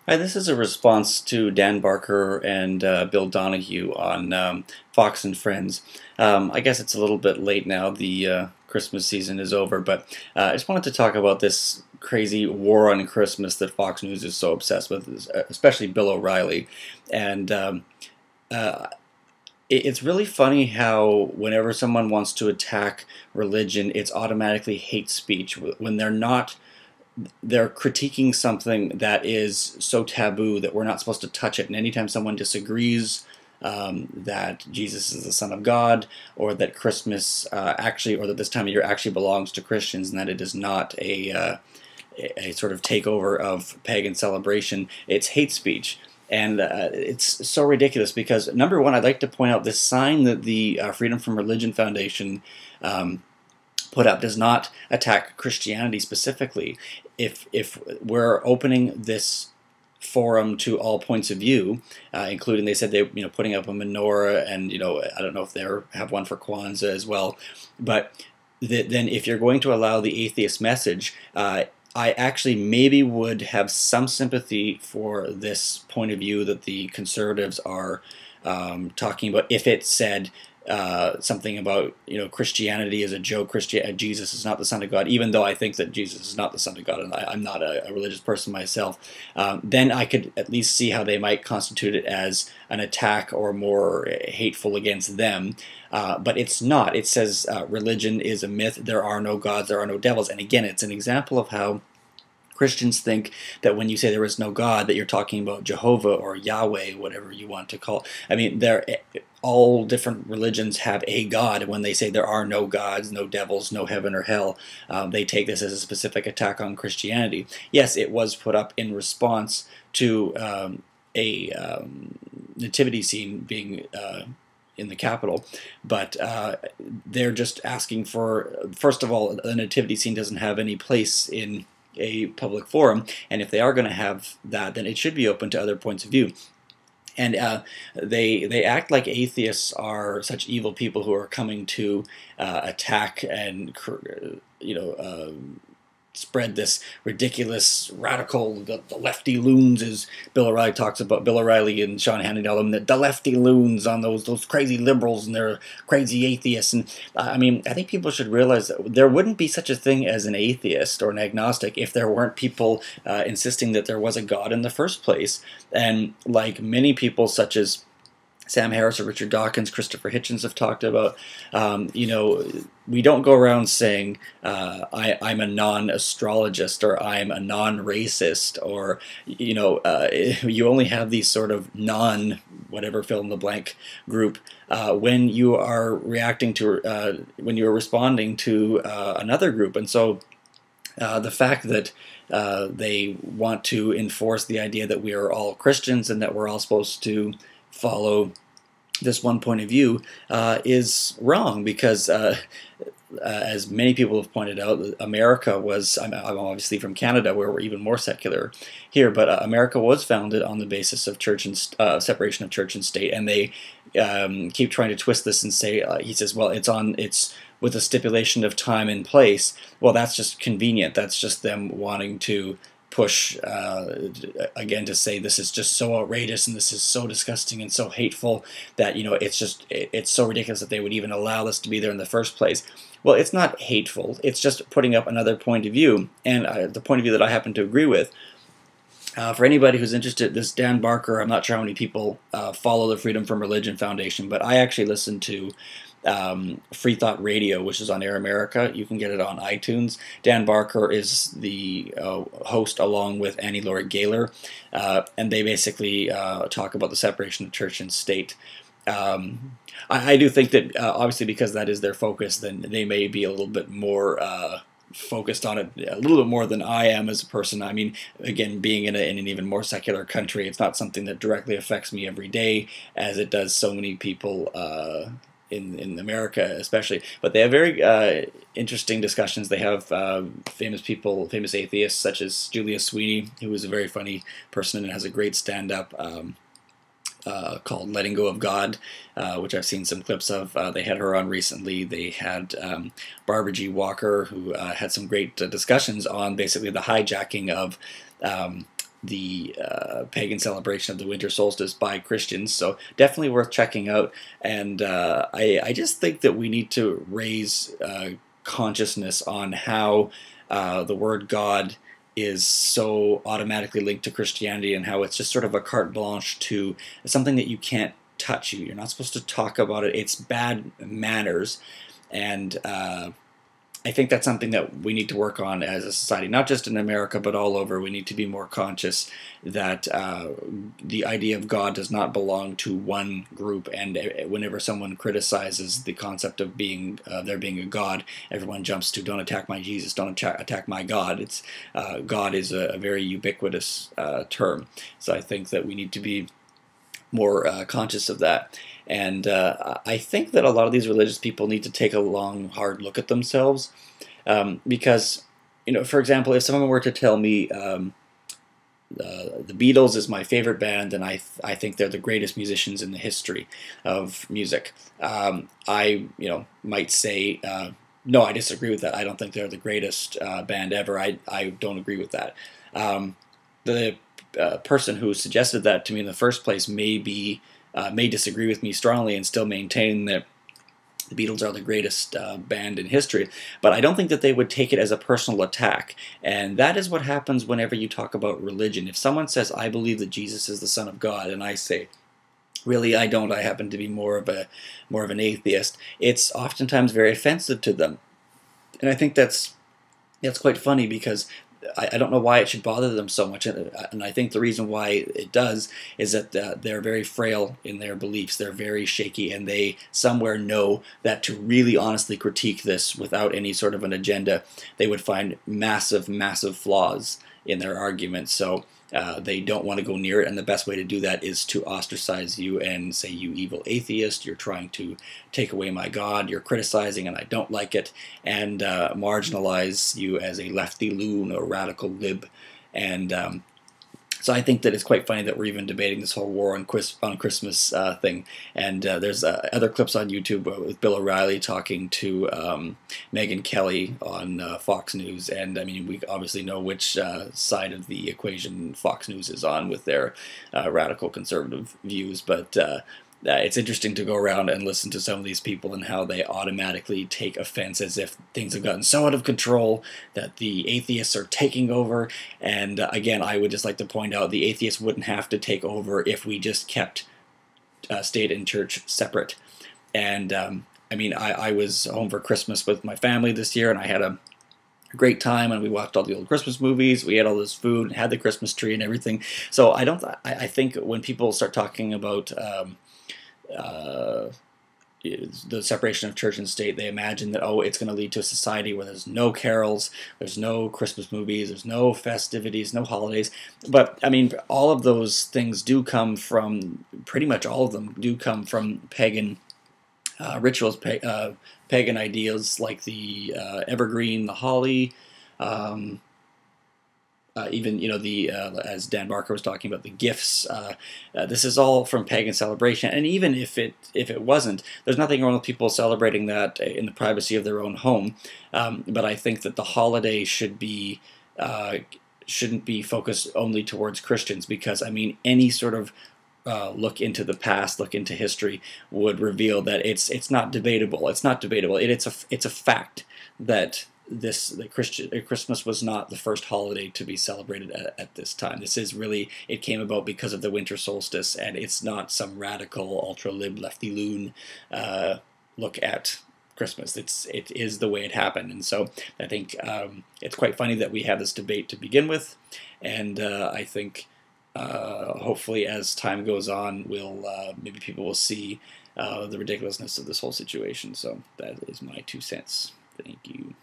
Hi, this is a response to Dan Barker and Bill Donohue on Fox and Friends. I guess it's a little bit late now. The Christmas season is over, but I just wanted to talk about this crazy war on Christmas that Fox News is so obsessed with, especially Bill O'Reilly. And uh, it's really funny how whenever someone wants to attack religion, it's automatically hate speech when they're critiquing something that is so taboo that we're not supposed to touch it. And anytime someone disagrees that Jesus is the Son of God, or that Christmas actually, or that this time of year actually belongs to Christians, and that it is not a sort of takeover of pagan celebration, it's hate speech. And it's so ridiculous because, number one, I'd like to point out this sign that the Freedom from Religion Foundation put up does not attack Christianity specifically. If we're opening this forum to all points of view, including they said they putting up a menorah, and I don't know if they have one for Kwanzaa as well, but then if you're going to allow the atheist message, I actually maybe would have some sympathy for this point of view that the conservatives are talking about if it said something about Christianity is a joke. Jesus is not the Son of God, even though I think that Jesus is not the Son of God, and I'm not a religious person myself. Then I could at least see how they might constitute it as an attack or more hateful against them. But it's not. It says religion is a myth. There are no gods. There are no devils. And again, it's an example of how Christians think that when you say there is no God, that you're talking about Jehovah or Yahweh, whatever you want to call. I mean, all different religions have a God, and when they say there are no gods, no devils, no heaven or hell, they take this as a specific attack on Christianity. Yes, it was put up in response to a nativity scene being in the Capitol, but they're just asking for, first of all, a nativity scene doesn't have any place in a public forum, and if they are going to have that, then it should be open to other points of view. And they act like atheists are such evil people who are coming to attack and spread this ridiculous radical the lefty loons, as Bill O'Reilly talks about. Bill O'Reilly and Sean Hannity tell them that the lefty loons on those crazy liberals and they're crazy atheists. And I mean, I think people should realize that there wouldn't be such a thing as an atheist or an agnostic if there weren't people insisting that there was a God in the first place. And like many people, such as Sam Harris or Richard Dawkins, Christopher Hitchens have talked about. We don't go around saying I'm a non-astrologist or I'm a non-racist, or you only have these sort of non-whatever fill in the blank group when you are reacting to when you are responding to another group. And so the fact that they want to enforce the idea that we are all Christians and that we're all supposed to follow this one point of view is wrong, because as many people have pointed out, America was, I'm obviously from Canada where we're even more secular here, but America was founded on the basis of church and separation of church and state, and they keep trying to twist this and say, he says, well, it's with a stipulation of time and place. Well, that's just convenient. That's just them wanting to push again to say this is just so outrageous and this is so disgusting and so hateful that it's so ridiculous that they would even allow this to be there in the first place. Well, it's not hateful. It's just putting up another point of view, and the point of view that I happen to agree with. For anybody who's interested, this Dan Barker, I'm not sure how many people follow the Freedom from Religion Foundation, but I actually listen to Free Thought Radio, which is on Air America. You can get it on iTunes. Dan Barker is the host along with Annie Laurie Gaylor, and they basically talk about the separation of church and state. I do think that obviously because that is their focus, then they may be a little bit more focused on it a little bit more than I am as a person. I mean, again, being in an even more secular country, it's not something that directly affects me every day as it does so many people in America especially. But they have very interesting discussions. They have famous people, famous atheists such as Julia Sweeney, who is a very funny person and has a great stand-up called Letting Go of God, which I've seen some clips of. They had her on recently. They had Barbara G. Walker, who had some great discussions on basically the hijacking of pagan celebration of the winter solstice by Christians. So definitely worth checking out. And I just think that we need to raise consciousness on how the word God is so automatically linked to Christianity, and how it's just sort of a carte blanche to something that you can't touch. You're not supposed to talk about it. It's bad manners. And I think that's something that we need to work on as a society, not just in America, but all over. We need to be more conscious that the idea of God does not belong to one group. And whenever someone criticizes the concept of there being a God, everyone jumps to "Don't attack my Jesus, don't attack my God." It's God is a very ubiquitous term, so I think that we need to be more conscious of that. And I think that a lot of these religious people need to take a long, hard look at themselves, because, for example, if someone were to tell me the Beatles is my favorite band, and I think they're the greatest musicians in the history of music, I might say, no, I disagree with that. I don't think they're the greatest band ever. I don't agree with that. The person who suggested that to me in the first place may disagree with me strongly and still maintain that the Beatles are the greatest band in history, but I don't think that they would take it as a personal attack. And that is what happens whenever you talk about religion. If someone says, "I believe that Jesus is the Son of God," and I say, "Really, I don't. I happen to be more of an atheist," it's oftentimes very offensive to them. And I think that's quite funny, because I don't know why it should bother them so much, and I think the reason why it does is that they're very frail in their beliefs. They're very shaky, and they somewhere know that to really honestly critique this without any sort of an agenda, they would find massive, massive flaws in their arguments. So they don't want to go near it, and the best way to do that is to ostracize you and say, "You evil atheist, you're trying to take away my God, you're criticizing and I don't like it," and marginalize you as a lefty loon or radical lib. And so I think that it's quite funny that we're even debating this whole war on Christmas thing. And there's other clips on YouTube with Bill O'Reilly talking to Megyn Kelly on Fox News. And I mean, we obviously know which side of the equation Fox News is on with their radical conservative views. But it's interesting to go around and listen to some of these people and how they automatically take offense, as if things have gotten so out of control that the atheists are taking over. And again, I would just like to point out, the atheists wouldn't have to take over if we just kept state and church separate. And I mean, I was home for Christmas with my family this year, and I had a great time, and we watched all the old Christmas movies, we ate all this food, had the Christmas tree and everything. So I think when people start talking about the separation of church and state, they imagine that, oh, it's going to lead to a society where there's no carols, there's no Christmas movies, there's no festivities, no holidays. But I mean, all of those things do come from, pretty much all of them do come from pagan rituals, pagan ideas, like the evergreen, the holly, even as Dan Barker was talking about, the gifts. This is all from pagan celebration, and even if it wasn't, there's nothing wrong with people celebrating that in the privacy of their own home. But I think that the holiday shouldn't be focused only towards Christians, because I mean, any sort of look into the past, look into history, would reveal that it's not debatable. It's not debatable. It's a fact that Christmas was not the first holiday to be celebrated at this time. This is really, it came about because of the winter solstice, and it's not some radical ultra lib lefty loon look at Christmas. It is the way it happened. And so I think it's quite funny that we have this debate to begin with, and I think hopefully as time goes on, maybe people will see the ridiculousness of this whole situation. So that is my 2 cents. Thank you.